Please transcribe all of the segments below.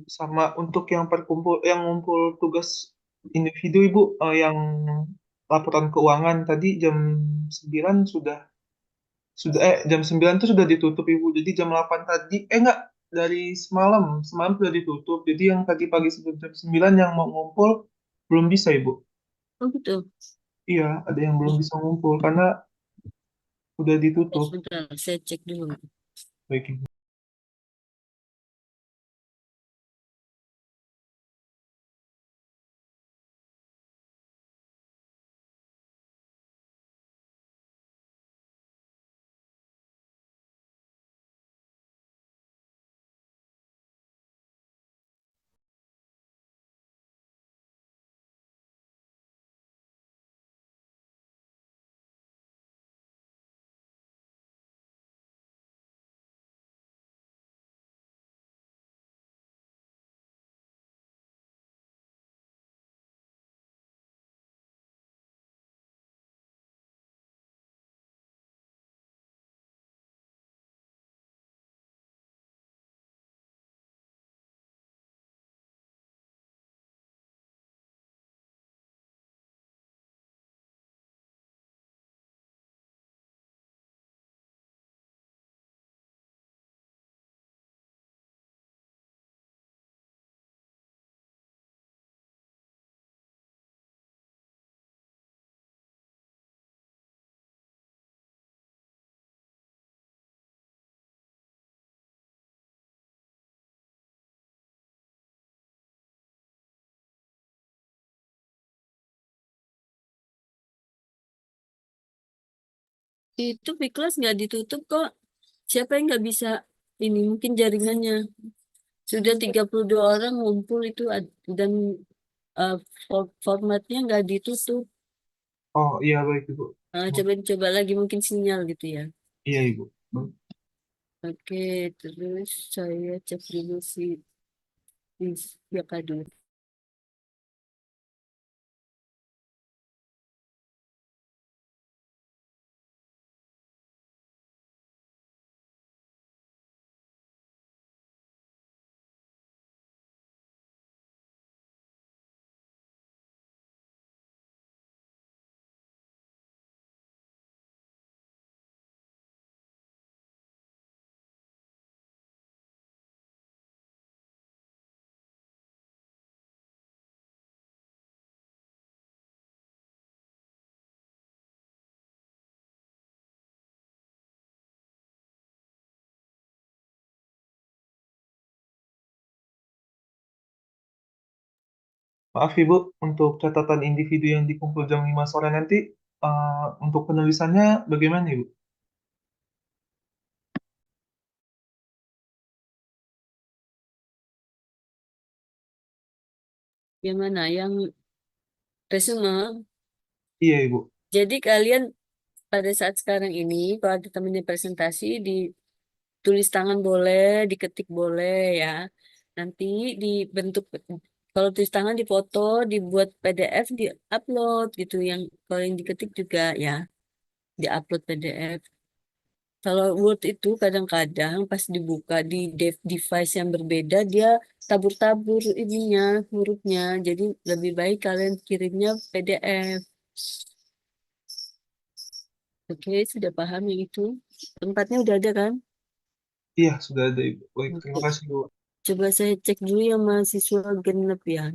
Sama untuk yang yang ngumpul tugas individu Ibu, yang laporan keuangan tadi jam 9 jam 9 tuh sudah ditutup Ibu. Jadi jam 8 tadi, enggak, dari semalam sudah ditutup. Jadi yang tadi pagi sebelum jam 9 yang mau ngumpul belum bisa Ibu. Oh gitu. Iya, ada yang belum bisa ngumpul karena udah ditutup. Sebentar, saya cek dulu. Baik Ibu. Itu kelas nggak ditutup kok. Siapa yang nggak bisa ini mungkin jaringannya. Sudah 32 orang ngumpul itu dan uh, formatnya nggak ditutup. Oh iya baik Ibu. Coba lagi mungkin sinyal gitu ya. Iya Ibu. Baik. Oke, terus saya cek dulu ya kado. Maaf Ibu, untuk catatan individu yang dikumpul jam 5 sore nanti, untuk penulisannya bagaimana Ibu? Yang mana? Yang resume. Iya Ibu. Jadi kalian pada saat sekarang ini kalau ada temennya presentasi ditulis tangan boleh, diketik boleh ya. Nanti dibentuk kalau tulis tangan dipoto, dibuat PDF, diupload gitu. Yang kalau yang diketik juga ya, diupload PDF. Kalau Word itu kadang-kadang pas dibuka di device yang berbeda dia tabur-tabur ininya hurufnya. Jadi lebih baik kalian kirimnya PDF. Oke, sudah paham yang itu? Tempatnya udah ada kan? Iya, sudah ada Ibu. Baik, terima Oke. kasih Ibu. Coba saya cek dulu yang mahasiswa genep ya.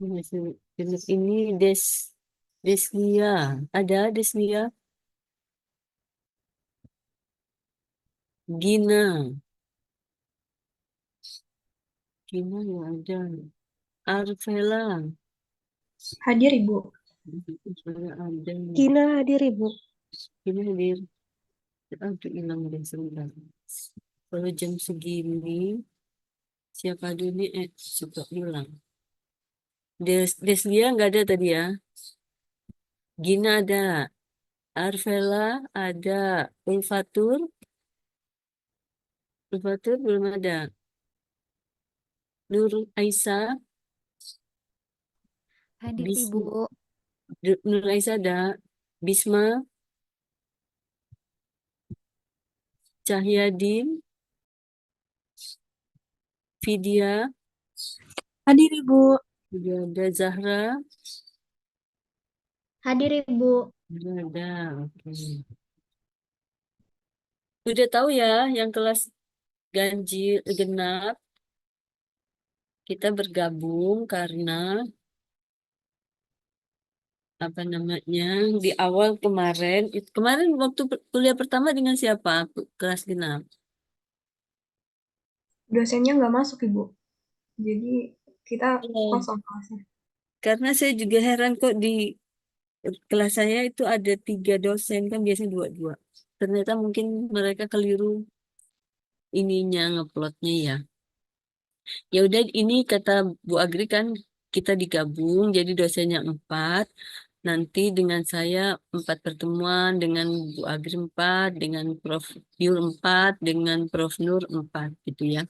Mahasiswa genep ini Deslia. Ada Deslia? Gina. Gina ya ada. Arvela. Hadir Ibu. Saya ada. Gina hadir Ibu. Gina hadir. Aduh, hilang deh sebentar. Kalau jam segini, siapa dulu nih? Suka hilang. Deslia nggak ada tadi ya. Gina ada. Arvela ada. Ulfatur. Ulfatur belum ada. Nur Aisyah. Hadir Bisma. Ibu. Nur Aisyah ada. Bisma. Cahyadin, Vidya, Hadir Ibu. sudah ada Zahra, Hadir Ibu. sudah ada. Oke. Udah tahu ya yang kelas ganjil genap kita bergabung karena apa namanya di awal kemarin waktu kuliah pertama dengan siapa kelas genap? Dosennya nggak masuk Ibu. Jadi kita Oh, kosong kelasnya. karena saya juga heran kok di kelas saya itu ada 3 dosen kan biasanya dua-dua. Ternyata mungkin mereka keliru ininya ngeplotnya ya. Ya udah ini kata Bu Agri kan kita digabung jadi dosennya 4. Nanti dengan saya 4 pertemuan, dengan Bu Agri 4, dengan Prof. Yul 4, dengan Prof. Nur 4 gitu ya.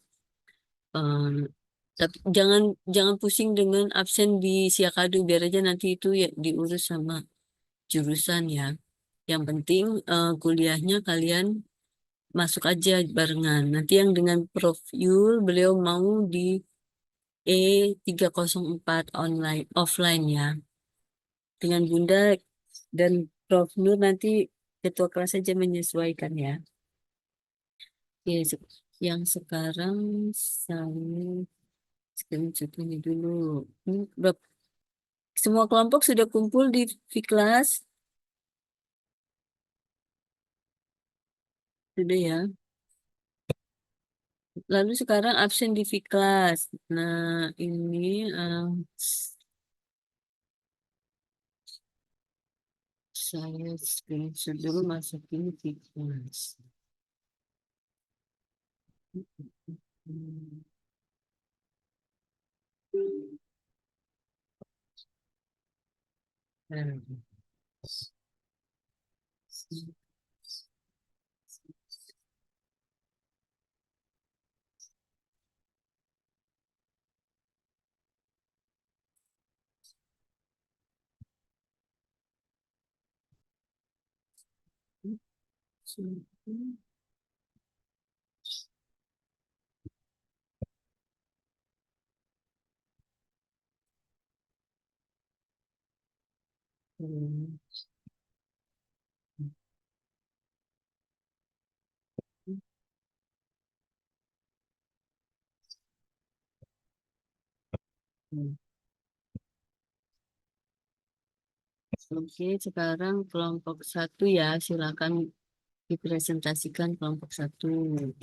Eh, tapi jangan jangan pusing dengan absen di Siakadu, biar aja nanti itu ya diurus sama jurusan ya. Yang penting kuliahnya kalian masuk aja barengan. Nanti yang dengan Prof. Yul beliau mau di E304 online offline ya. Dengan Bunda dan Prof. Nur nanti ketua kelas saja menyesuaikan ya. Oke, yang sekarang saya screenshot ini dulu. Ini semua kelompok sudah kumpul di Viklas. Sudah ya. Lalu sekarang absen di Viklas. Nah, ini saya screenshot dulu masukin Viklas. Nah, Oke, sekarang kelompok 1 ya, silakan dipresentasikan kelompok 1.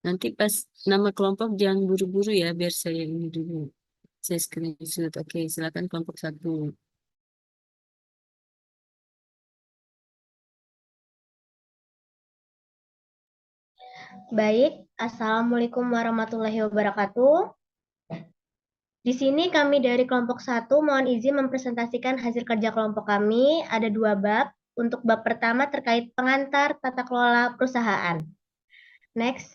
Nanti pas nama kelompok jangan buru-buru ya, biar saya ini dulu. Saya screenshot. Oke, silakan kelompok 1. Baik, Assalamualaikum warahmatullahi wabarakatuh. Di sini kami dari kelompok 1 mohon izin mempresentasikan hasil kerja kelompok kami. Ada 2 bab. Untuk bab pertama terkait pengantar tata kelola perusahaan. Next.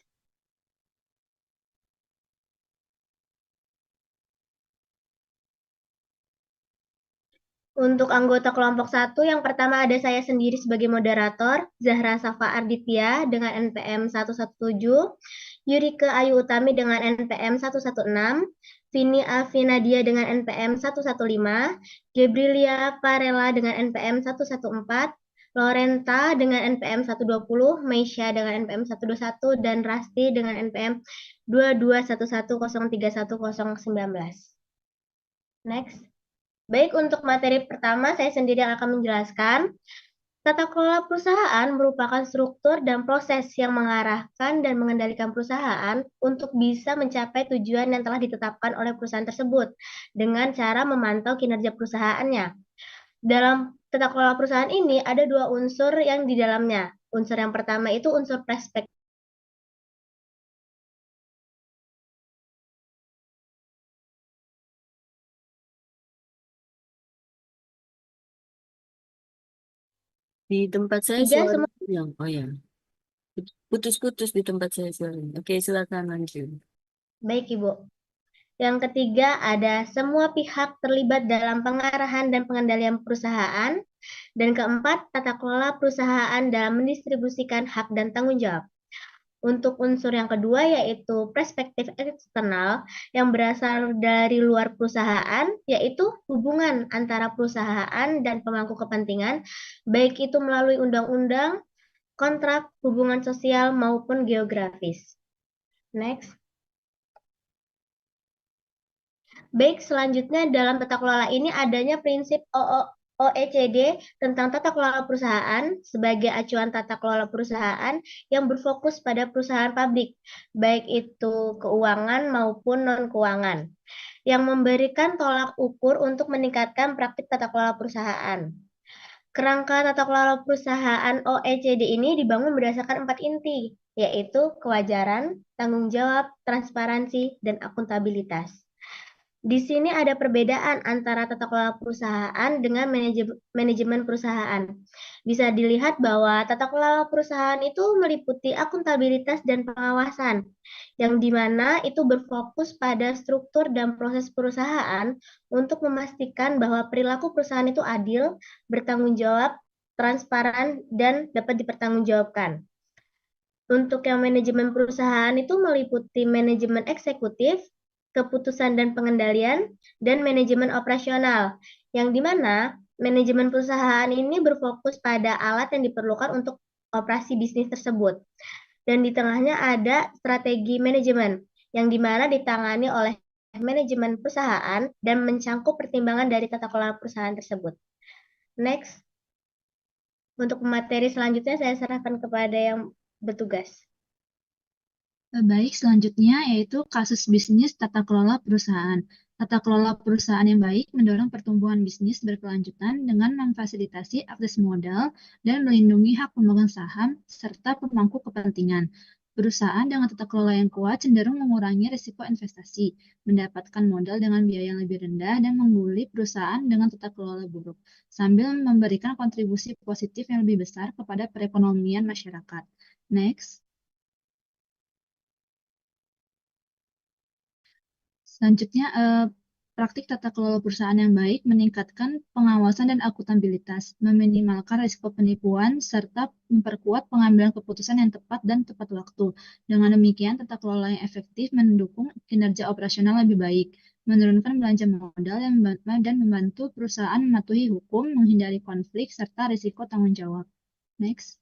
Untuk anggota kelompok 1, yang pertama ada saya sendiri sebagai moderator, Zahra Safa Arditya dengan NPM 117, Yurike Ayu Utami dengan NPM 116, Vini Alvinadia dengan NPM 115, Gebrilia Parela dengan NPM 114, Lorenta dengan NPM 120, Meisha dengan NPM 121, dan Rasti dengan NPM 2211031019. Next. Baik, untuk materi pertama saya sendiri yang akan menjelaskan. Tata kelola perusahaan merupakan struktur dan proses yang mengarahkan dan mengendalikan perusahaan untuk bisa mencapai tujuan yang telah ditetapkan oleh perusahaan tersebut dengan cara memantau kinerja perusahaannya. Dalam tata kelola perusahaan ini ada 2 unsur yang di dalamnya. Unsur yang pertama itu unsur perspektif. Di tempat saya Tiga, suara semua. yang ya. Putus-putus di tempat saya suaranya. Oke, silakan lanjut. Baik, Ibu. Yang ketiga ada semua pihak terlibat dalam pengarahan dan pengendalian perusahaan. Dan keempat, tata kelola perusahaan dalam mendistribusikan hak dan tanggung jawab. Untuk unsur yang kedua yaitu perspektif eksternal yang berasal dari luar perusahaan, yaitu hubungan antara perusahaan dan pemangku kepentingan, baik itu melalui undang-undang, kontrak, hubungan sosial, maupun geografis. Next. Baik, selanjutnya dalam tata kelola ini adanya prinsip OECD tentang tata kelola perusahaan sebagai acuan tata kelola perusahaan yang berfokus pada perusahaan publik, baik itu keuangan maupun non-keuangan, yang memberikan tolak ukur untuk meningkatkan praktik tata kelola perusahaan. Kerangka tata kelola perusahaan OECD ini dibangun berdasarkan 4 inti, yaitu kewajaran, tanggung jawab, transparansi, dan akuntabilitas. Di sini ada perbedaan antara tata kelola perusahaan dengan manajemen perusahaan. Bisa dilihat bahwa tata kelola perusahaan itu meliputi akuntabilitas dan pengawasan, yang dimana itu berfokus pada struktur dan proses perusahaan untuk memastikan bahwa perilaku perusahaan itu adil, bertanggung jawab, transparan, dan dapat dipertanggungjawabkan. Untuk yang manajemen perusahaan itu meliputi manajemen eksekutif, keputusan dan pengendalian, dan manajemen operasional, yang dimana manajemen perusahaan ini berfokus pada alat yang diperlukan untuk operasi bisnis tersebut. Dan di tengahnya ada strategi manajemen, yang dimana ditangani oleh manajemen perusahaan dan mencangkup pertimbangan dari tata kelola perusahaan tersebut. Next. Untuk materi selanjutnya saya serahkan kepada yang bertugas. Baik, selanjutnya yaitu kasus bisnis tata kelola perusahaan. Tata kelola perusahaan yang baik mendorong pertumbuhan bisnis berkelanjutan dengan memfasilitasi akses modal dan melindungi hak pemegang saham serta pemangku kepentingan. Perusahaan dengan tata kelola yang kuat cenderung mengurangi risiko investasi, mendapatkan modal dengan biaya yang lebih rendah, dan mengguli perusahaan dengan tata kelola buruk, sambil memberikan kontribusi positif yang lebih besar kepada perekonomian masyarakat. Next. Selanjutnya, praktik tata kelola perusahaan yang baik meningkatkan pengawasan dan akuntabilitas, meminimalkan risiko penipuan, serta memperkuat pengambilan keputusan yang tepat dan tepat waktu. Dengan demikian, tata kelola yang efektif mendukung kinerja operasional lebih baik, menurunkan belanja modal dan membantu perusahaan mematuhi hukum, menghindari konflik, serta risiko tanggung jawab. Next.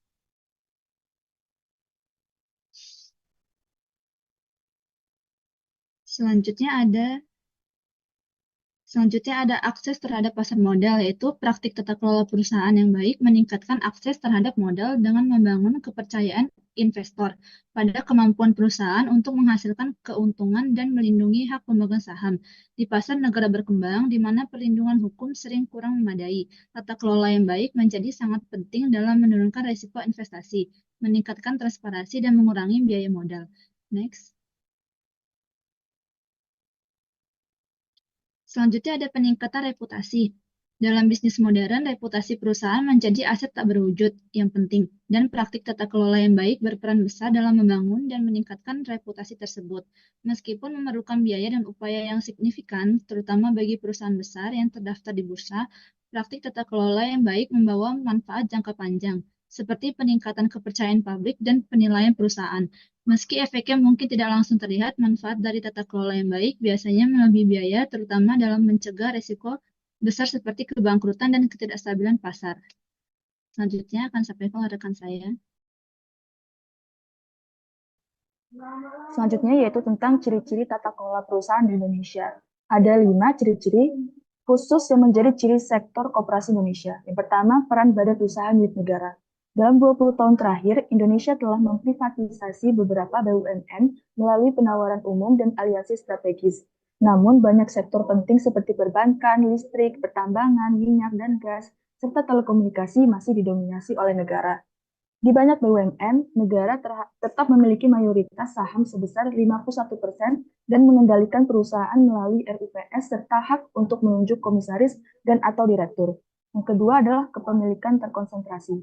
Selanjutnya ada akses terhadap pasar modal, yaitu praktik tata kelola perusahaan yang baik meningkatkan akses terhadap modal dengan membangun kepercayaan investor pada kemampuan perusahaan untuk menghasilkan keuntungan dan melindungi hak pemegang saham. Di pasar negara berkembang, di mana perlindungan hukum sering kurang memadai, tata kelola yang baik menjadi sangat penting dalam menurunkan risiko investasi, meningkatkan transparansi, dan mengurangi biaya modal. Next. Selanjutnya ada peningkatan reputasi. Dalam bisnis modern, reputasi perusahaan menjadi aset tak berwujud yang penting, dan praktik tata kelola yang baik berperan besar dalam membangun dan meningkatkan reputasi tersebut. Meskipun memerlukan biaya dan upaya yang signifikan, terutama bagi perusahaan besar yang terdaftar di bursa, praktik tata kelola yang baik membawa manfaat jangka panjang, seperti peningkatan kepercayaan publik dan penilaian perusahaan. Meski efeknya mungkin tidak langsung terlihat, manfaat dari tata kelola yang baik biasanya melebihi biaya, terutama dalam mencegah risiko besar seperti kebangkrutan dan ketidakstabilan pasar. Selanjutnya akan sampaikan oleh rekan saya. Selanjutnya yaitu tentang ciri-ciri tata kelola perusahaan di Indonesia. Ada 5 ciri-ciri khusus yang menjadi ciri sektor koperasi Indonesia. Yang pertama, peran badan usaha milik negara. Dalam 20 tahun terakhir, Indonesia telah memprivatisasi beberapa BUMN melalui penawaran umum dan aliansi strategis. Namun, banyak sektor penting seperti perbankan, listrik, pertambangan, minyak, dan gas, serta telekomunikasi masih didominasi oleh negara. Di banyak BUMN, negara tetap memiliki mayoritas saham sebesar 51% dan mengendalikan perusahaan melalui RUPS serta hak untuk menunjuk komisaris dan atau direktur. Yang kedua adalah kepemilikan terkonsentrasi.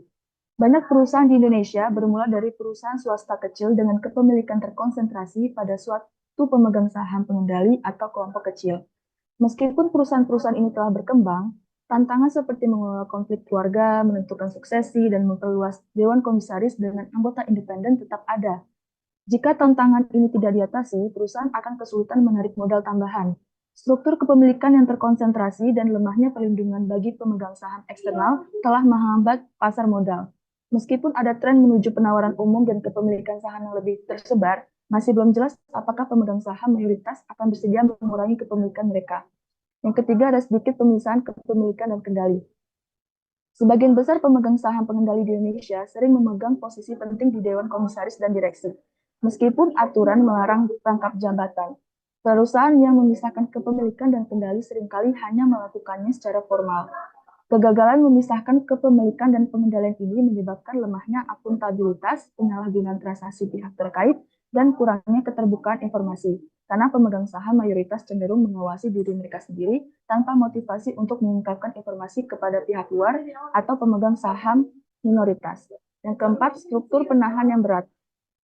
Banyak perusahaan di Indonesia bermula dari perusahaan swasta kecil dengan kepemilikan terkonsentrasi pada suatu pemegang saham pengendali atau kelompok kecil. Meskipun perusahaan-perusahaan ini telah berkembang, Tantangan seperti mengelola konflik keluarga, menentukan suksesi, dan memperluas Dewan Komisaris dengan anggota independen tetap ada. Jika tantangan ini tidak diatasi, perusahaan akan kesulitan menarik modal tambahan. Struktur kepemilikan yang terkonsentrasi dan lemahnya perlindungan bagi pemegang saham eksternal telah menghambat pasar modal. Meskipun ada tren menuju penawaran umum dan kepemilikan saham yang lebih tersebar, masih belum jelas apakah pemegang saham mayoritas akan bersedia mengurangi kepemilikan mereka. Yang ketiga, ada sedikit pemisahan kepemilikan dan kendali. Sebagian besar pemegang saham pengendali di Indonesia sering memegang posisi penting di Dewan Komisaris dan Direksi, meskipun aturan melarang rangkap jabatan. Perusahaan yang memisahkan kepemilikan dan kendali seringkali hanya melakukannya secara formal. Kegagalan memisahkan kepemilikan dan pengendalian ini menyebabkan lemahnya akuntabilitas, penyalahgunaan transaksi pihak terkait, dan kurangnya keterbukaan informasi, karena pemegang saham mayoritas cenderung mengawasi diri mereka sendiri tanpa motivasi untuk mengungkapkan informasi kepada pihak luar atau pemegang saham minoritas. Yang keempat, struktur penahan yang berat.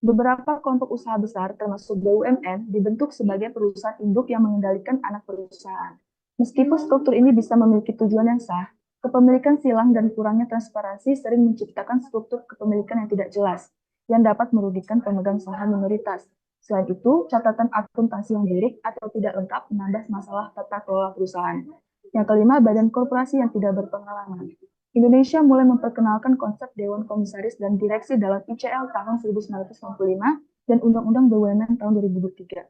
Beberapa kelompok usaha besar, termasuk BUMN, dibentuk sebagai perusahaan induk yang mengendalikan anak perusahaan. Meskipun struktur ini bisa memiliki tujuan yang sah, kepemilikan silang dan kurangnya transparansi sering menciptakan struktur kepemilikan yang tidak jelas, yang dapat merugikan pemegang saham minoritas. Selain itu, catatan akuntansi yang buruk atau tidak lengkap menambah masalah tata kelola perusahaan. Yang kelima, badan korporasi yang tidak berpengalaman. Indonesia mulai memperkenalkan konsep Dewan Komisaris dan Direksi dalam ICL tahun 1995 dan Undang-Undang BUMN tahun 2003.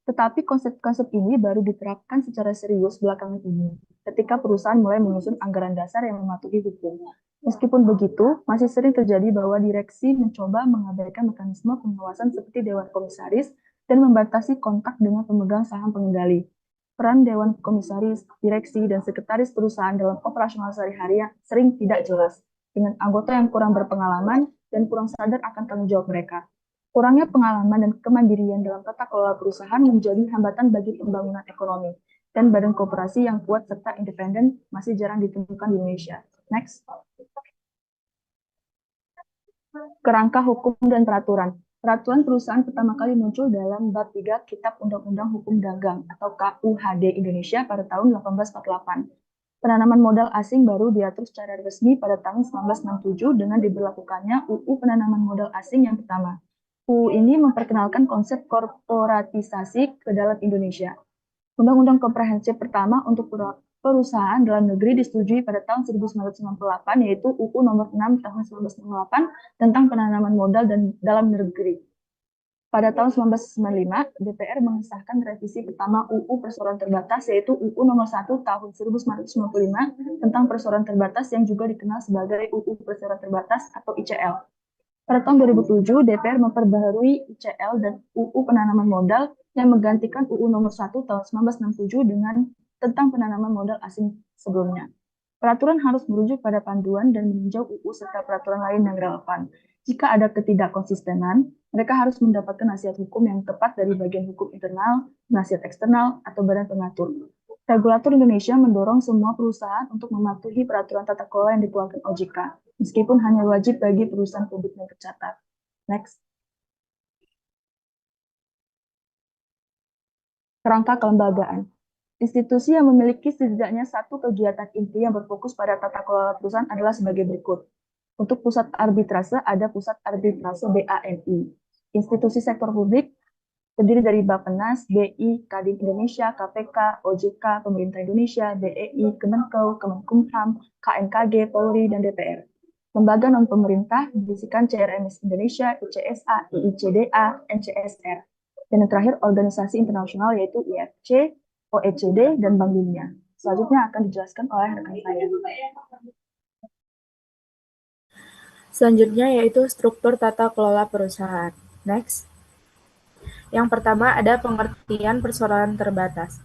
Tetapi konsep-konsep ini baru diterapkan secara serius belakangan ini, ketika perusahaan mulai menyusun anggaran dasar yang mematuhi hukum. Meskipun begitu, masih sering terjadi bahwa direksi mencoba mengabaikan mekanisme pengawasan seperti Dewan Komisaris dan membatasi kontak dengan pemegang saham pengendali. Peran Dewan Komisaris, Direksi, dan Sekretaris Perusahaan dalam operasional sehari-hari sering tidak jelas, dengan anggota yang kurang berpengalaman dan kurang sadar akan tanggung jawab mereka. Kurangnya pengalaman dan kemandirian dalam tata kelola perusahaan menjadi hambatan bagi pembangunan ekonomi, dan badan koperasi yang kuat serta independen masih jarang ditemukan di Indonesia. Next. Kerangka hukum dan peraturan. Peraturan perusahaan pertama kali muncul dalam bab 3 Kitab Undang-Undang Hukum Dagang atau KUHD Indonesia pada tahun 1848. Penanaman modal asing baru diatur secara resmi pada tahun 1967 dengan diberlakukannya UU Penanaman Modal Asing yang pertama. UU ini memperkenalkan konsep korporatisasi ke dalam Indonesia. Undang-undang komprehensif pertama untuk perusahaan dalam negeri disetujui pada tahun 1998, yaitu UU nomor 6 tahun 1998 tentang penanaman modal dan dalam negeri. Pada tahun 1995, DPR mengesahkan revisi pertama UU Perseroan Terbatas, yaitu UU nomor 1 tahun 1995 tentang perseroan terbatas yang juga dikenal sebagai UU Perseroan Terbatas atau ICL. Pada tahun 2007, DPR memperbaharui ICL dan UU Penanaman Modal yang menggantikan UU nomor 1 tahun 1967 dengan tentang penanaman modal asing sebelumnya. Peraturan harus merujuk pada panduan dan meninjau UU serta peraturan lain yang relevan. Jika ada ketidakkonsistenan, mereka harus mendapatkan nasihat hukum yang tepat dari bagian hukum internal, nasihat eksternal, atau badan pengatur. Regulator Indonesia mendorong semua perusahaan untuk mematuhi peraturan tata kelola yang dikeluarkan OJK, meskipun hanya wajib bagi perusahaan publik yang tercatat. Next. Kerangka kelembagaan. Institusi yang memiliki setidaknya satu kegiatan inti yang berfokus pada tata kelola perusahaan adalah sebagai berikut. Untuk pusat arbitrase, ada Pusat Arbitrase BANI. Institusi sektor publik terdiri dari Bappenas, BI, Kadin Indonesia, KPK, OJK, Pemerintah Indonesia, BEI, Kemenkeu, Kemenkumham, KNKG, Polri, dan DPR. Lembaga non-pemerintah berisikan CRMS Indonesia, ICSA, IICDA, NCSR. Dan yang terakhir, organisasi internasional yaitu IFC, OECD, dan Bank Dunia. Selanjutnya akan dijelaskan oleh rekan saya. Selanjutnya yaitu struktur tata kelola perusahaan. Next. Yang pertama ada pengertian perseroan terbatas.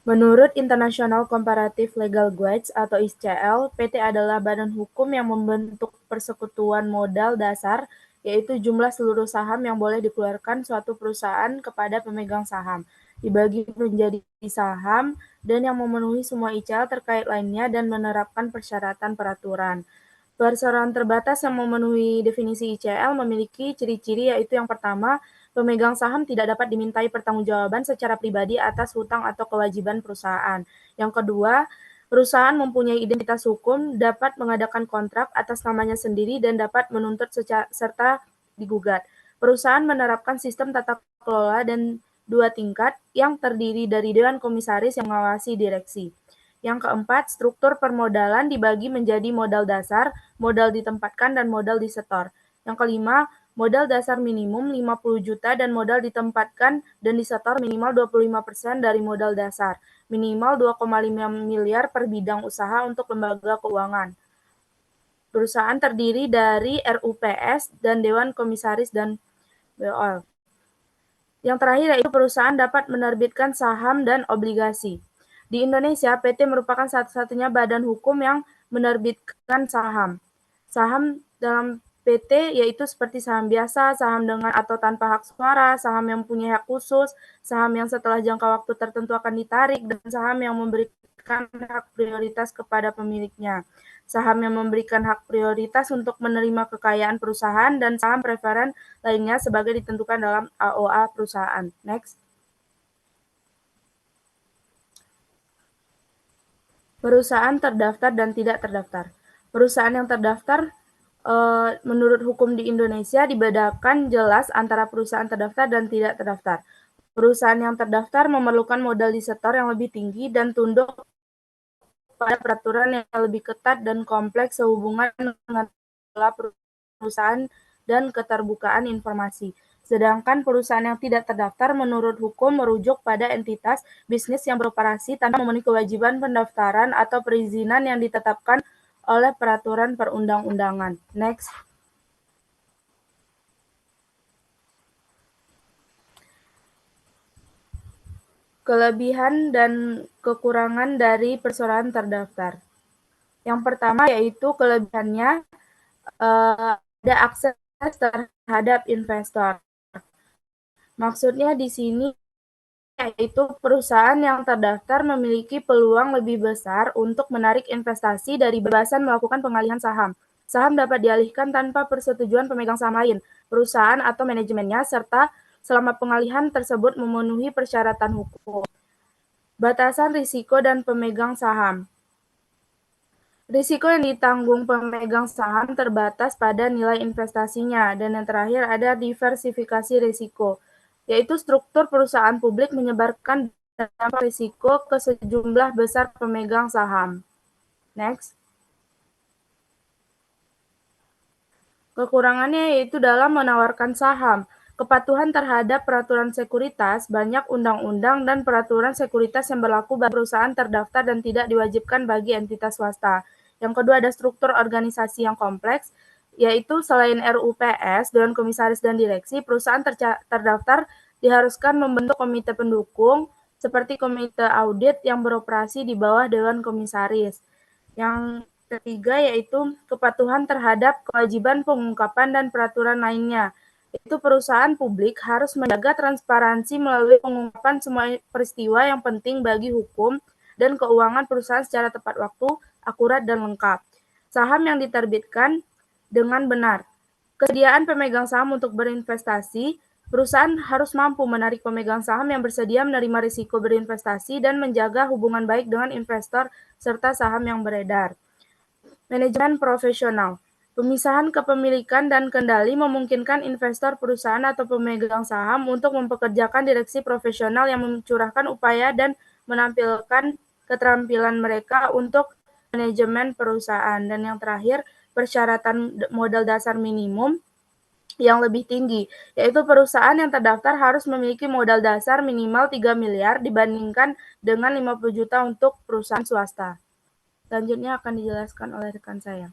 Menurut International Comparative Legal Guides atau ICL, PT adalah badan hukum yang membentuk persekutuan modal dasar, yaitu jumlah seluruh saham yang boleh dikeluarkan suatu perusahaan kepada pemegang saham, dibagi menjadi saham, dan yang memenuhi semua ICL terkait lainnya dan menerapkan persyaratan peraturan. Perseroan terbatas yang memenuhi definisi ICL memiliki ciri-ciri yaitu yang pertama, pemegang saham tidak dapat dimintai pertanggungjawaban secara pribadi atas hutang atau kewajiban perusahaan. Yang kedua, Perusahaan mempunyai identitas hukum, dapat mengadakan kontrak atas namanya sendiri, dan dapat menuntut serta digugat. Perusahaan menerapkan sistem tata kelola dan 2 tingkat yang terdiri dari Dewan Komisaris yang mengawasi direksi. Yang keempat, struktur permodalan dibagi menjadi modal dasar, modal ditempatkan, dan modal disetor. Yang kelima, modal dasar minimum 50 juta dan modal ditempatkan dan disetor minimal 25% dari modal dasar. Minimal 2,5 miliar per bidang usaha untuk lembaga keuangan. Perusahaan terdiri dari RUPS dan Dewan Komisaris dan BOL. Yang terakhir yaitu perusahaan dapat menerbitkan saham dan obligasi. Di Indonesia, PT merupakan satu-satunya badan hukum yang menerbitkan saham. Saham dalam PT yaitu seperti saham biasa, saham dengan atau tanpa hak suara, saham yang punya hak khusus, saham yang setelah jangka waktu tertentu akan ditarik, dan saham yang memberikan hak prioritas kepada pemiliknya. Saham yang memberikan hak prioritas untuk menerima kekayaan perusahaan, dan saham preferen lainnya sebagai ditentukan dalam AOA perusahaan. Next. Perusahaan terdaftar dan tidak terdaftar. Perusahaan yang terdaftar menurut hukum di Indonesia dibedakan jelas antara perusahaan terdaftar dan tidak terdaftar. Perusahaan yang terdaftar memerlukan modal disetor yang lebih tinggi dan tunduk pada peraturan yang lebih ketat dan kompleks sehubungan dengan perusahaan dan keterbukaan informasi. Sedangkan perusahaan yang tidak terdaftar menurut hukum merujuk pada entitas bisnis yang beroperasi tanpa memenuhi kewajiban pendaftaran atau perizinan yang ditetapkan oleh peraturan perundang-undangan. Next. Kelebihan dan kekurangan dari perusahaan terdaftar. Yang pertama yaitu kelebihannya ada akses terhadap investor. Maksudnya di sini yaitu perusahaan yang terdaftar memiliki peluang lebih besar untuk menarik investasi dari bebasan melakukan pengalihan saham. Saham dapat dialihkan tanpa persetujuan pemegang saham lain, perusahaan atau manajemennya, serta selama pengalihan tersebut memenuhi persyaratan hukum. Batasan risiko dan pemegang saham. Risiko yang ditanggung pemegang saham terbatas pada nilai investasinya, dan yang terakhir ada diversifikasi risiko, yaitu struktur perusahaan publik menyebarkan dampak risiko ke sejumlah besar pemegang saham. Next. Kekurangannya yaitu dalam menawarkan saham, kepatuhan terhadap peraturan sekuritas, banyak undang-undang dan peraturan sekuritas yang berlaku bagi perusahaan terdaftar dan tidak diwajibkan bagi entitas swasta. Yang kedua ada struktur organisasi yang kompleks, yaitu selain RUPS, Dewan Komisaris dan Direksi, perusahaan terdaftar diharuskan membentuk komite pendukung seperti komite audit yang beroperasi di bawah Dewan Komisaris. Yang ketiga yaitu kepatuhan terhadap kewajiban pengungkapan dan peraturan lainnya. Itu perusahaan publik harus menjaga transparansi melalui pengungkapan semua peristiwa yang penting bagi hukum dan keuangan perusahaan secara tepat waktu, akurat, dan lengkap. Saham yang diterbitkan dengan benar. Kesediaan pemegang saham untuk berinvestasi. Perusahaan harus mampu menarik pemegang saham yang bersedia menerima risiko berinvestasi dan menjaga hubungan baik dengan investor serta saham yang beredar. Manajemen profesional. Pemisahan kepemilikan dan kendali memungkinkan investor, perusahaan, atau pemegang saham untuk mempekerjakan direksi profesional yang mencurahkan upaya dan menampilkan keterampilan mereka untuk manajemen perusahaan. Dan yang terakhir, persyaratan modal dasar minimum yang lebih tinggi, yaitu perusahaan yang terdaftar harus memiliki modal dasar minimal 3 miliar dibandingkan dengan 50 juta untuk perusahaan swasta. Selanjutnya akan dijelaskan oleh rekan saya.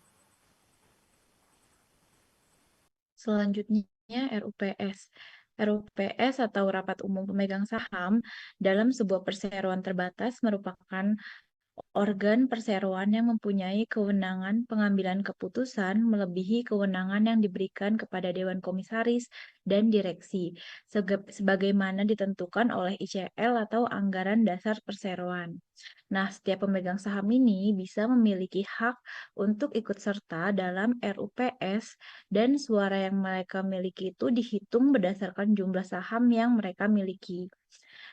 Selanjutnya RUPS. RUPS atau Rapat Umum Pemegang Saham dalam sebuah perseroan terbatas merupakan organ perseroan yang mempunyai kewenangan pengambilan keputusan melebihi kewenangan yang diberikan kepada Dewan Komisaris dan Direksi, sebagaimana ditentukan oleh ICL atau Anggaran Dasar Perseroan. Nah, setiap pemegang saham ini bisa memiliki hak untuk ikut serta dalam RUPS dan suara yang mereka miliki itu dihitung berdasarkan jumlah saham yang mereka miliki.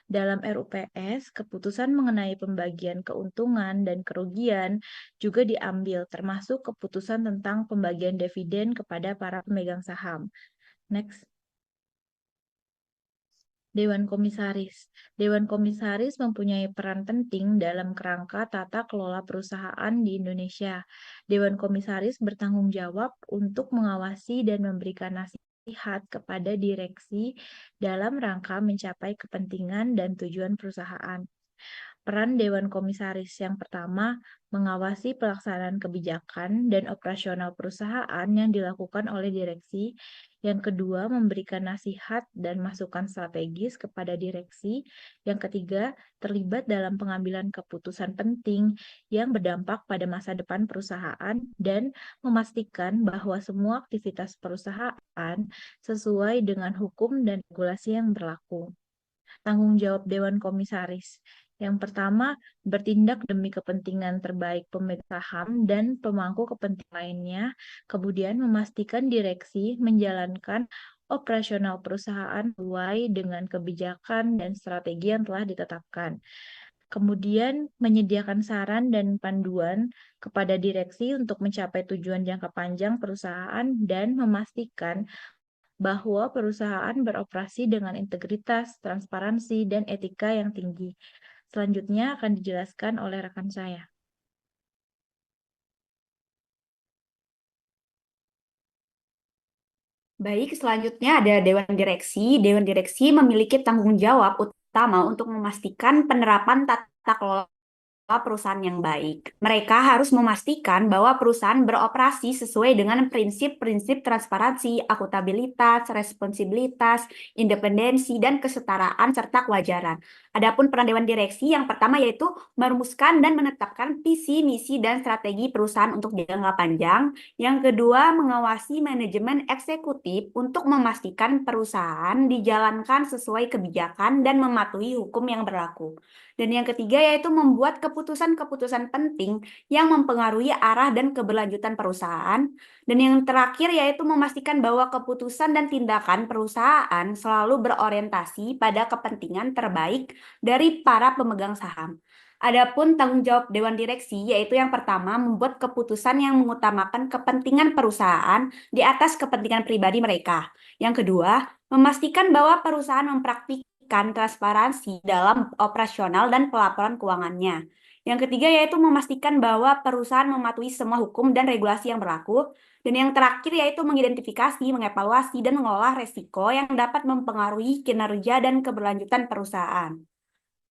Dalam RUPS, keputusan mengenai pembagian keuntungan dan kerugian juga diambil, termasuk keputusan tentang pembagian dividen kepada para pemegang saham. Next. Dewan Komisaris. Dewan Komisaris mempunyai peran penting dalam kerangka tata kelola perusahaan di Indonesia. Dewan Komisaris bertanggung jawab untuk mengawasi dan memberikan nasihat kepada direksi dalam rangka mencapai kepentingan dan tujuan perusahaan. Peran Dewan Komisaris yang pertama, mengawasi pelaksanaan kebijakan dan operasional perusahaan yang dilakukan oleh direksi. Yang kedua, memberikan nasihat dan masukan strategis kepada direksi. Yang ketiga, terlibat dalam pengambilan keputusan penting yang berdampak pada masa depan perusahaan dan memastikan bahwa semua aktivitas perusahaan sesuai dengan hukum dan regulasi yang berlaku. Tanggung jawab Dewan Komisaris. Yang pertama, bertindak demi kepentingan terbaik pemegang saham dan pemangku kepentingan lainnya. Kemudian, memastikan direksi menjalankan operasional perusahaan sesuai dengan kebijakan dan strategi yang telah ditetapkan. Kemudian, menyediakan saran dan panduan kepada direksi untuk mencapai tujuan jangka panjang perusahaan dan memastikan bahwa perusahaan beroperasi dengan integritas, transparansi, dan etika yang tinggi. Selanjutnya akan dijelaskan oleh rekan saya. Baik, selanjutnya ada Dewan Direksi. Dewan Direksi memiliki tanggung jawab utama untuk memastikan penerapan tata kelola perusahaan yang baik. Mereka harus memastikan bahwa perusahaan beroperasi sesuai dengan prinsip-prinsip transparansi, akuntabilitas, responsibilitas, independensi, dan kesetaraan serta kewajaran. Adapun peran Dewan Direksi yang pertama yaitu merumuskan dan menetapkan visi, misi, dan strategi perusahaan untuk jangka panjang. Yang kedua, mengawasi manajemen eksekutif untuk memastikan perusahaan dijalankan sesuai kebijakan dan mematuhi hukum yang berlaku. Dan yang ketiga yaitu membuat keputusan-keputusan penting yang mempengaruhi arah dan keberlanjutan perusahaan. Dan yang terakhir yaitu memastikan bahwa keputusan dan tindakan perusahaan selalu berorientasi pada kepentingan terbaik dari para pemegang saham. Adapun tanggung jawab Dewan Direksi yaitu yang pertama membuat keputusan yang mengutamakan kepentingan perusahaan di atas kepentingan pribadi mereka. Yang kedua, memastikan bahwa perusahaan mempraktikkan transparansi dalam operasional dan pelaporan keuangannya. Yang ketiga yaitu memastikan bahwa perusahaan mematuhi semua hukum dan regulasi yang berlaku. Dan yang terakhir yaitu mengidentifikasi, mengevaluasi, dan mengolah resiko yang dapat mempengaruhi kinerja dan keberlanjutan perusahaan.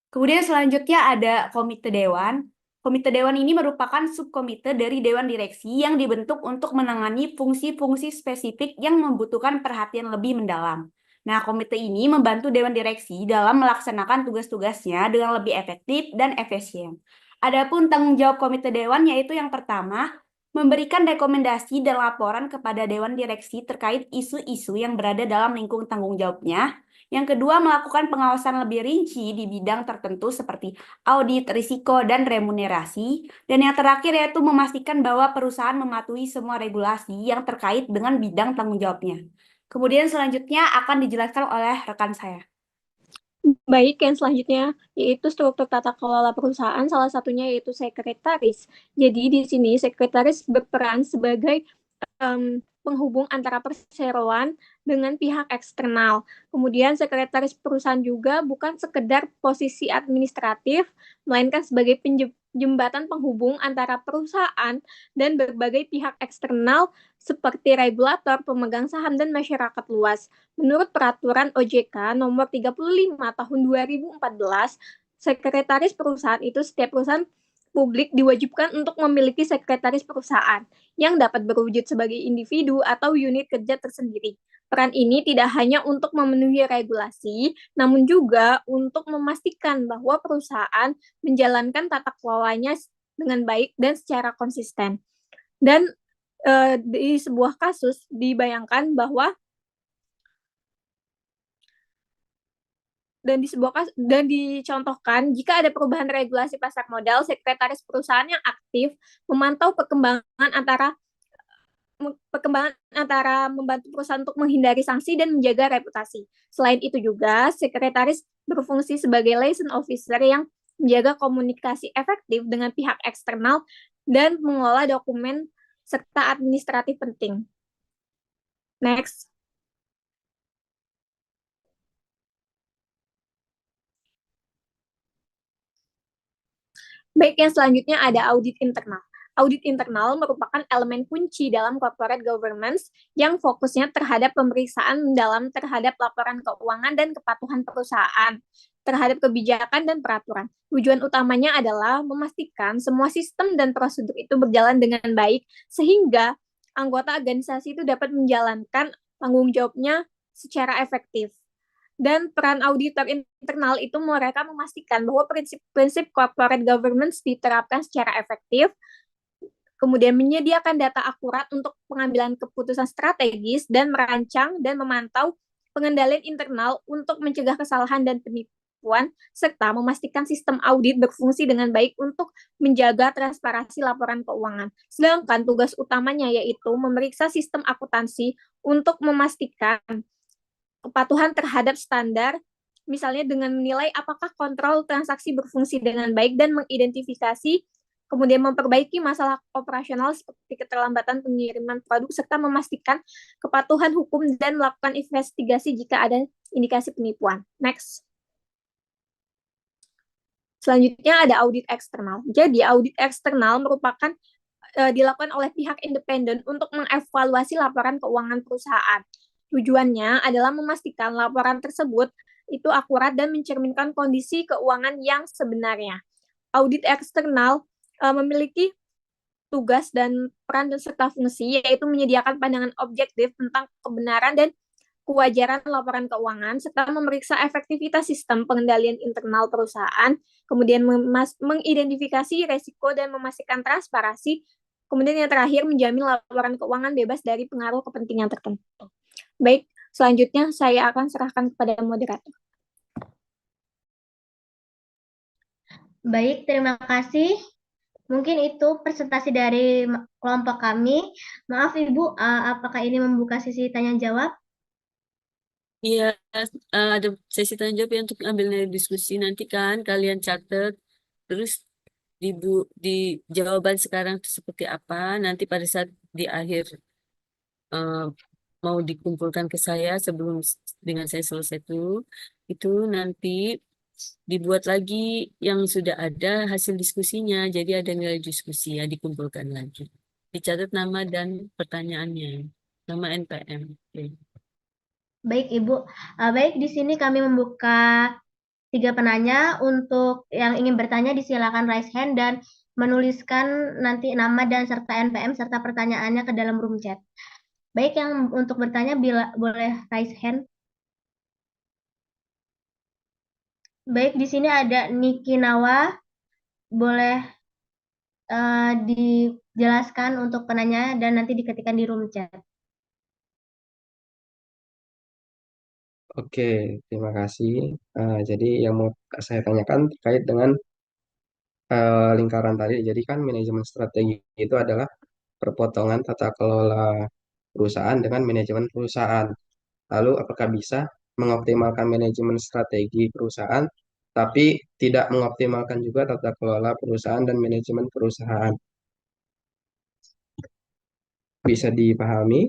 Kemudian selanjutnya ada Komite Dewan. Komite Dewan ini merupakan subkomite dari Dewan Direksi yang dibentuk untuk menangani fungsi-fungsi spesifik yang membutuhkan perhatian lebih mendalam. Nah, komite ini membantu Dewan Direksi dalam melaksanakan tugas-tugasnya dengan lebih efektif dan efisien. Adapun tanggung jawab Komite Dewan yaitu yang pertama, memberikan rekomendasi dan laporan kepada Dewan Direksi terkait isu-isu yang berada dalam lingkup tanggung jawabnya. Yang kedua, melakukan pengawasan lebih rinci di bidang tertentu seperti audit, risiko, dan remunerasi. Dan yang terakhir yaitu memastikan bahwa perusahaan mematuhi semua regulasi yang terkait dengan bidang tanggung jawabnya. Kemudian selanjutnya akan dijelaskan oleh rekan saya. Baik, yang selanjutnya yaitu struktur tata kelola perusahaan, salah satunya yaitu sekretaris. Jadi di sini sekretaris berperan sebagai penghubung antara perseroan dengan pihak eksternal. Kemudian sekretaris perusahaan juga bukan sekedar posisi administratif, melainkan sebagai jembatan penghubung antara perusahaan dan berbagai pihak eksternal seperti regulator, pemegang saham, dan masyarakat luas. Menurut peraturan OJK nomor 35 tahun 2014, sekretaris perusahaan itu setiap perusahaan publik diwajibkan untuk memiliki sekretaris perusahaan yang dapat berwujud sebagai individu atau unit kerja tersendiri. Peran ini tidak hanya untuk memenuhi regulasi, namun juga untuk memastikan bahwa perusahaan menjalankan tata kelolanya dengan baik dan secara konsisten. Dan di sebuah kasus dibayangkan bahwa dan dicontohkan jika ada perubahan regulasi pasar modal, sekretaris perusahaan yang aktif memantau perkembangan perkembangan antara membantu perusahaan untuk menghindari sanksi dan menjaga reputasi. Selain itu juga, sekretaris berfungsi sebagai liaison officer yang menjaga komunikasi efektif dengan pihak eksternal dan mengelola dokumen serta administratif penting. Next. Baik, yang selanjutnya ada audit internal. Audit internal merupakan elemen kunci dalam corporate governance yang fokusnya terhadap pemeriksaan mendalam terhadap laporan keuangan dan kepatuhan perusahaan, terhadap kebijakan dan peraturan. Tujuan utamanya adalah memastikan semua sistem dan prosedur itu berjalan dengan baik, sehingga anggota organisasi itu dapat menjalankan tanggung jawabnya secara efektif. Dan peran auditor internal itu mereka memastikan bahwa prinsip-prinsip corporate governance diterapkan secara efektif, kemudian menyediakan data akurat untuk pengambilan keputusan strategis, dan merancang dan memantau pengendalian internal untuk mencegah kesalahan dan penipuan, serta memastikan sistem audit berfungsi dengan baik untuk menjaga transparansi laporan keuangan. Sedangkan tugas utamanya yaitu memeriksa sistem akuntansi untuk memastikan kepatuhan terhadap standar, misalnya dengan menilai apakah kontrol transaksi berfungsi dengan baik dan mengidentifikasi, kemudian memperbaiki masalah operasional seperti keterlambatan pengiriman produk, serta memastikan kepatuhan hukum dan melakukan investigasi jika ada indikasi penipuan. Next. Selanjutnya ada audit eksternal. Jadi audit eksternal merupakan dilakukan oleh pihak independen untuk mengevaluasi laporan keuangan perusahaan. Tujuannya adalah memastikan laporan tersebut itu akurat dan mencerminkan kondisi keuangan yang sebenarnya. Audit eksternal memiliki tugas dan peran dan serta fungsi, yaitu menyediakan pandangan objektif tentang kebenaran dan kewajaran laporan keuangan, serta memeriksa efektivitas sistem pengendalian internal perusahaan, kemudian mengidentifikasi resiko dan memastikan transparansi, kemudian yang terakhir menjamin laporan keuangan bebas dari pengaruh kepentingan tertentu. Baik, selanjutnya saya akan serahkan kepada moderator. Baik, terima kasih. Mungkin itu presentasi dari kelompok kami. Maaf Ibu, apakah ini membuka sesi tanya jawab? Iya, ada sesi tanya jawab ya untuk ambil dari diskusi nanti kan kalian catat, terus di jawaban sekarang itu seperti apa, nanti pada saat di akhir mau dikumpulkan ke saya sebelum dengan saya selesai itu nanti dibuat lagi yang sudah ada hasil diskusinya, jadi ada nilai diskusi ya dikumpulkan lagi, dicatat nama dan pertanyaannya, nama NPM. Oke. Baik Ibu, baik di sini kami membuka 3 penanya. Untuk yang ingin bertanya disilakan raise hand dan menuliskan nanti nama dan serta NPM serta pertanyaannya ke dalam room chat. Baik, yang untuk bertanya boleh raise hand. Baik, di sini ada Niki Nawa. Boleh dijelaskan untuk penanya dan nanti diketikkan di room chat. Oke, terima kasih. Jadi yang mau saya tanyakan terkait dengan lingkaran tadi. Jadi kan manajemen strategi itu adalah perpotongan tata kelola perusahaan dengan manajemen perusahaan. Lalu apakah bisa mengoptimalkan manajemen strategi perusahaan, tapi tidak mengoptimalkan juga tata kelola perusahaan dan manajemen perusahaan? Bisa dipahami?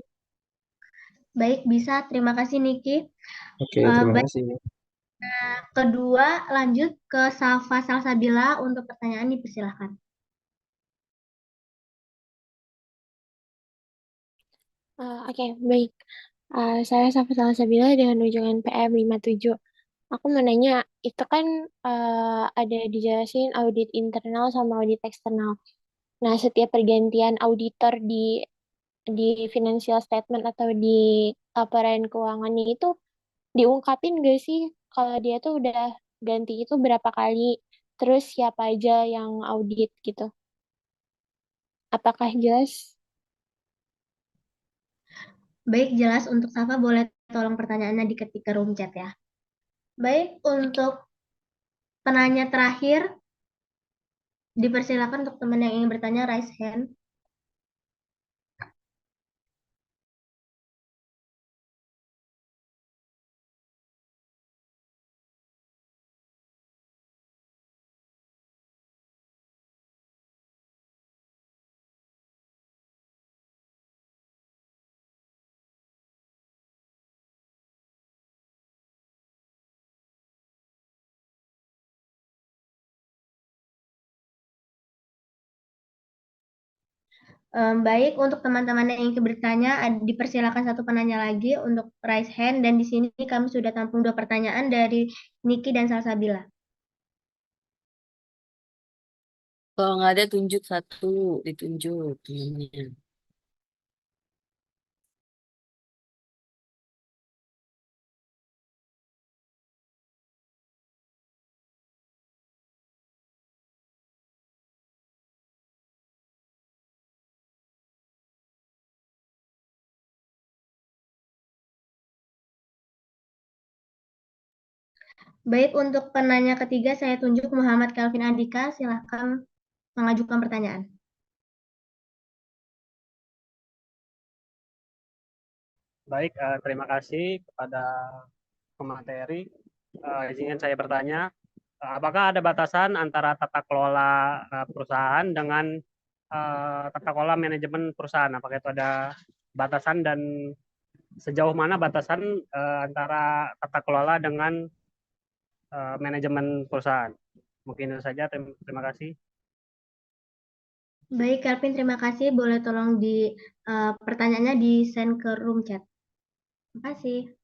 Baik, bisa. Terima kasih Niki. Oke, terima Baik, kasih. kedua lanjut ke Safa Salsabila untuk pertanyaan, dipersilahkan. Oke, baik. Saya Safa Salsabila dengan ujungan PM 57. Aku mau nanya, itu kan ada dijelasin audit internal sama audit eksternal. Nah, setiap pergantian auditor di financial statement atau di laporan keuangannya itu diungkapin gak sih kalau dia tuh udah ganti itu berapa kali, terus siapa aja yang audit gitu? Apakah jelas? Baik, jelas. Untuk Safa boleh tolong pertanyaannya diketik ke room chat ya. Baik, untuk penanya terakhir, dipersilakan untuk teman yang ingin bertanya raise hand. Baik, untuk teman-teman yang ingin bertanya, dipersilakan satu penanya lagi untuk raise hand. Dan di sini kami sudah tampung 2 pertanyaan dari Niki dan Salsabila. Kalau nggak ada tunjuk satu, ditunjuk temennya. Baik, untuk penanya ketiga saya tunjuk Muhammad Kelvin Andika. Silakan mengajukan pertanyaan. Baik, terima kasih kepada pemateri. Izinkan saya bertanya, apakah ada batasan antara tata kelola perusahaan dengan tata kelola manajemen perusahaan? Apakah itu ada batasan dan sejauh mana batasan antara tata kelola dengan manajemen perusahaan? Mungkin itu saja. Terima kasih. Baik, Kelvin, terima kasih. Boleh tolong pertanyaannya di send ke room chat. Terima kasih.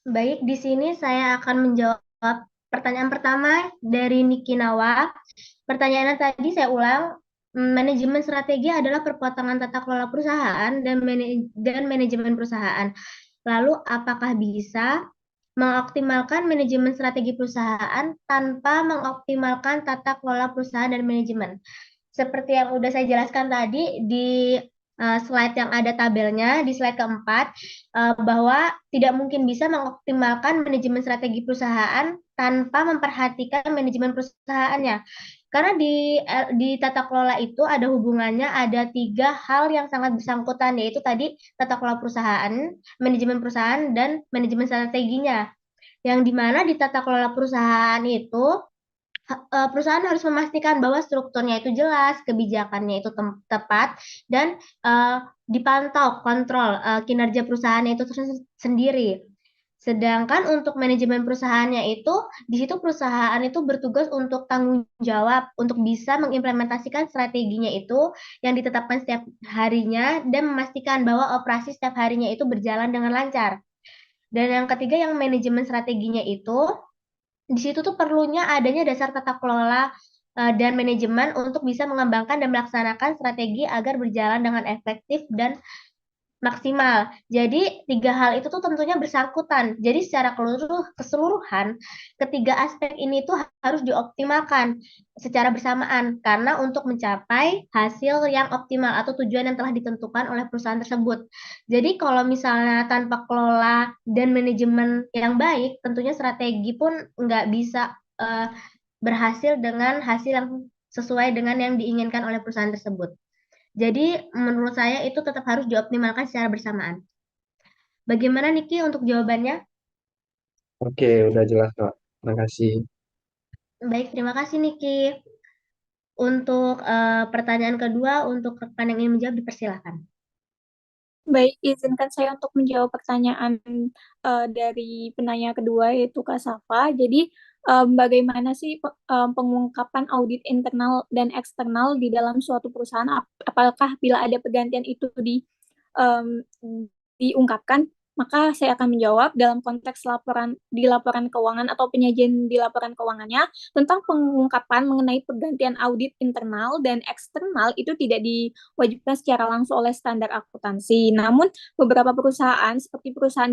Baik, di sini saya akan menjawab pertanyaan pertama dari Niki Nawa. Pertanyaannya tadi saya ulang, manajemen strategi adalah perpotongan tata kelola perusahaan dan manajemen perusahaan. Lalu, apakah bisa mengoptimalkan manajemen strategi perusahaan tanpa mengoptimalkan tata kelola perusahaan dan manajemen? Seperti yang udah saya jelaskan tadi di slide yang ada tabelnya, di slide keempat, bahwa tidak mungkin bisa mengoptimalkan manajemen strategi perusahaan tanpa memperhatikan manajemen perusahaannya. Karena di tata kelola itu ada hubungannya, ada 3 hal yang sangat bersangkutan, yaitu tadi tata kelola perusahaan, manajemen perusahaan, dan manajemen strateginya. Yang dimana di tata kelola perusahaan itu perusahaan harus memastikan bahwa strukturnya itu jelas, kebijakannya itu tepat, dan dipantau, kontrol kinerja perusahaannya itu sendiri. Sedangkan untuk manajemen perusahaannya itu, di situ perusahaan itu bertugas untuk tanggung jawab, untuk bisa mengimplementasikan strateginya itu yang ditetapkan setiap harinya, dan memastikan bahwa operasi setiap harinya itu berjalan dengan lancar. Dan yang ketiga, yang manajemen strateginya itu, di situ tuh perlunya adanya dasar tata kelola dan manajemen untuk bisa mengembangkan dan melaksanakan strategi agar berjalan dengan efektif dan maksimal. Jadi 3 hal itu tuh tentunya bersangkutan. Jadi secara keseluruhan, ketiga aspek ini tuh harus dioptimalkan secara bersamaan karena untuk mencapai hasil yang optimal atau tujuan yang telah ditentukan oleh perusahaan tersebut. Jadi kalau misalnya tanpa kelola dan manajemen yang baik, tentunya strategi pun nggak bisa berhasil dengan hasil yang sesuai dengan yang diinginkan oleh perusahaan tersebut. Jadi menurut saya itu tetap harus dioptimalkan secara bersamaan. Bagaimana Niki untuk jawabannya? Oke, udah jelas, Kak. Terima kasih. Baik, terima kasih Niki. Untuk pertanyaan kedua, untuk rekan yang ingin menjawab dipersilakan. Baik, izinkan saya untuk menjawab pertanyaan dari penanya kedua yaitu Kak Safa. Jadi bagaimana sih pengungkapan audit internal dan eksternal di dalam suatu perusahaan? Apakah bila ada pergantian itu diungkapkan? Maka saya akan menjawab dalam konteks laporan keuangan atau penyajian di laporan keuangannya tentang pengungkapan mengenai pergantian audit internal dan eksternal itu tidak diwajibkan secara langsung oleh standar akuntansi. Namun beberapa perusahaan seperti perusahaan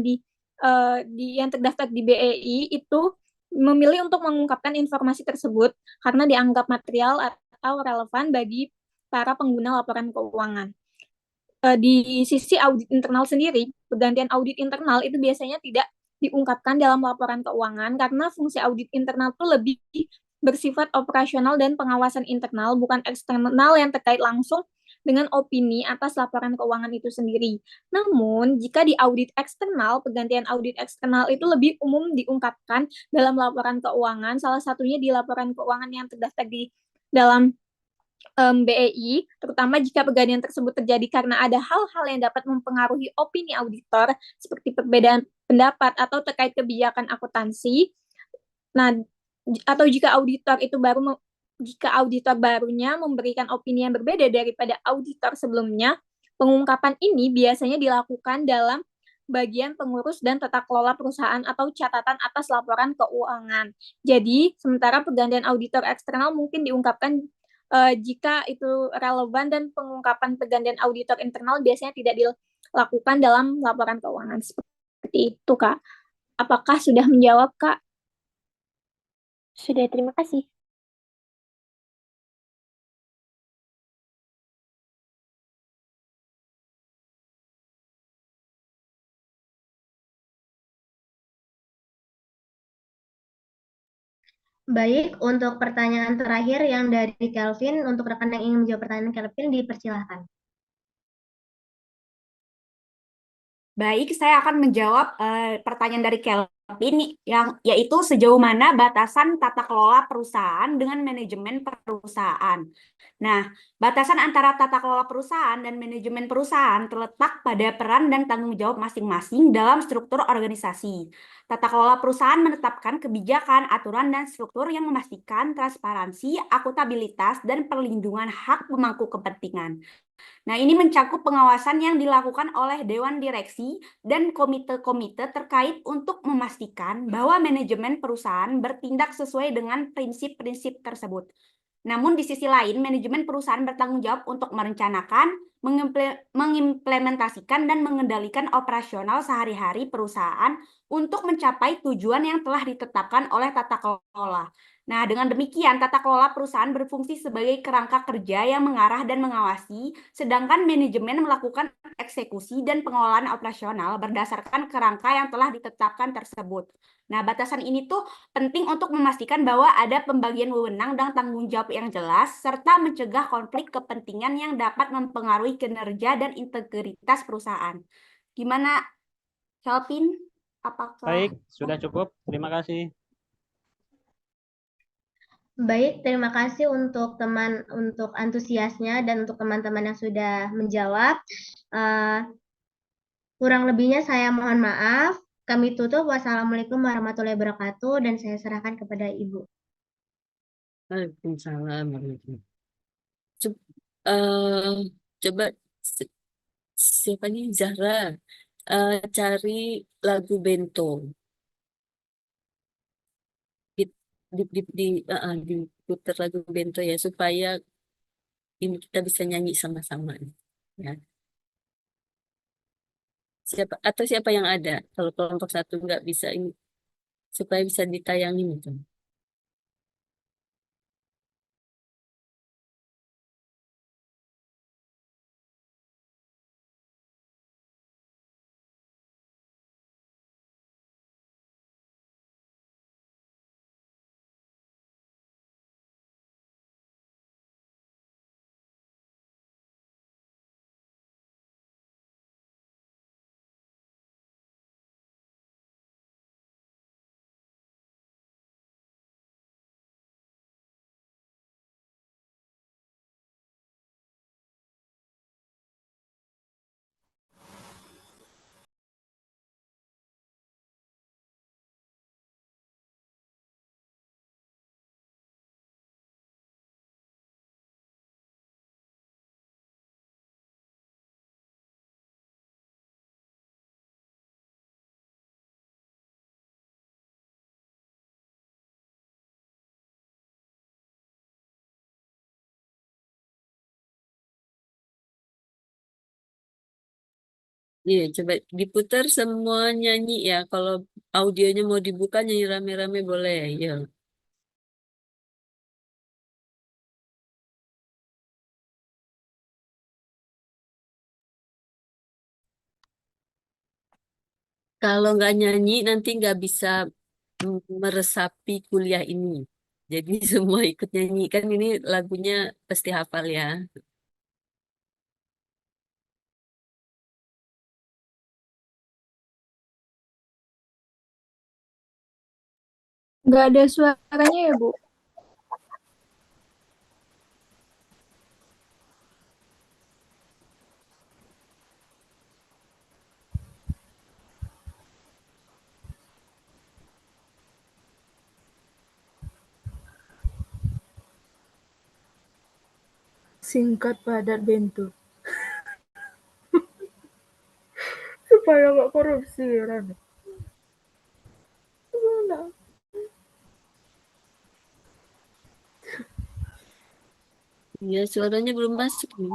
yang terdaftar di BEI itu memilih untuk mengungkapkan informasi tersebut karena dianggap material atau relevan bagi para pengguna laporan keuangan. Di sisi audit internal sendiri, pergantian audit internal itu biasanya tidak diungkapkan dalam laporan keuangan karena fungsi audit internal itu lebih bersifat operasional dan pengawasan internal, bukan eksternal yang terkait langsung dengan opini atas laporan keuangan itu sendiri. Namun, jika di audit eksternal, pergantian audit eksternal itu lebih umum diungkapkan dalam laporan keuangan, salah satunya di laporan keuangan yang terdaftar di dalam BEI, terutama jika pergantian tersebut terjadi karena ada hal-hal yang dapat mempengaruhi opini auditor, seperti perbedaan pendapat atau terkait kebijakan akuntansi. Nah, atau jika auditor barunya memberikan opini yang berbeda daripada auditor sebelumnya, pengungkapan ini biasanya dilakukan dalam bagian pengurus dan tata kelola perusahaan atau catatan atas laporan keuangan. Jadi, sementara pergantian auditor eksternal mungkin diungkapkan jika itu relevan dan pengungkapan pergantian auditor internal biasanya tidak dilakukan dalam laporan keuangan. Seperti itu, Kak. Apakah sudah menjawab, Kak? Sudah, terima kasih. Baik, untuk pertanyaan terakhir yang dari Kelvin, untuk rekan yang ingin menjawab pertanyaan Kelvin, dipersilahkan. Baik, saya akan menjawab pertanyaan dari Kelvin yang yaitu sejauh mana batasan tata kelola perusahaan dengan manajemen perusahaan. Nah, batasan antara tata kelola perusahaan dan manajemen perusahaan terletak pada peran dan tanggung jawab masing-masing dalam struktur organisasi. Tata kelola perusahaan menetapkan kebijakan, aturan, dan struktur yang memastikan transparansi, akuntabilitas, dan perlindungan hak pemangku kepentingan. Nah, ini mencakup pengawasan yang dilakukan oleh Dewan Direksi dan komite-komite terkait untuk memastikan bahwa manajemen perusahaan bertindak sesuai dengan prinsip-prinsip tersebut. Namun di sisi lain, manajemen perusahaan bertanggung jawab untuk merencanakan, mengimplementasikan, dan mengendalikan operasional sehari-hari perusahaan untuk mencapai tujuan yang telah ditetapkan oleh tata kelola. Nah, dengan demikian, tata kelola perusahaan berfungsi sebagai kerangka kerja yang mengarah dan mengawasi, sedangkan manajemen melakukan eksekusi dan pengelolaan operasional berdasarkan kerangka yang telah ditetapkan tersebut. Nah, batasan ini tuh penting untuk memastikan bahwa ada pembagian wewenang dan tanggung jawab yang jelas, serta mencegah konflik kepentingan yang dapat mempengaruhi kinerja dan integritas perusahaan. Gimana, Kelvin? Apakah... Baik, sudah cukup. Terima kasih. Baik, terima kasih untuk antusiasnya dan untuk teman-teman yang sudah menjawab. Kurang lebihnya saya mohon maaf. Kami tutup. Wassalamualaikum warahmatullahi wabarakatuh dan saya serahkan kepada Ibu. Waalaikumsalam warahmatullahi. Coba siapa nih Zahra cari lagu Bento di putar lagu Bento ya supaya ini kita bisa nyanyi sama-sama ya. Siapa yang ada kalau kelompok satu nggak bisa ini supaya bisa ditayangin itu. Iya, coba diputar semua nyanyi ya. Kalau audionya mau dibuka nyanyi rame-rame boleh. Ya. Kalau nggak nyanyi nanti nggak bisa meresapi kuliah ini. Jadi semua ikut nyanyi. Kan ini lagunya pasti hafal ya. Nggak ada suaranya ya, Bu? Singkat, padat, bentuk. Supaya nggak korupsi, Ran. Gimana? Iya, suaranya belum masuk nih.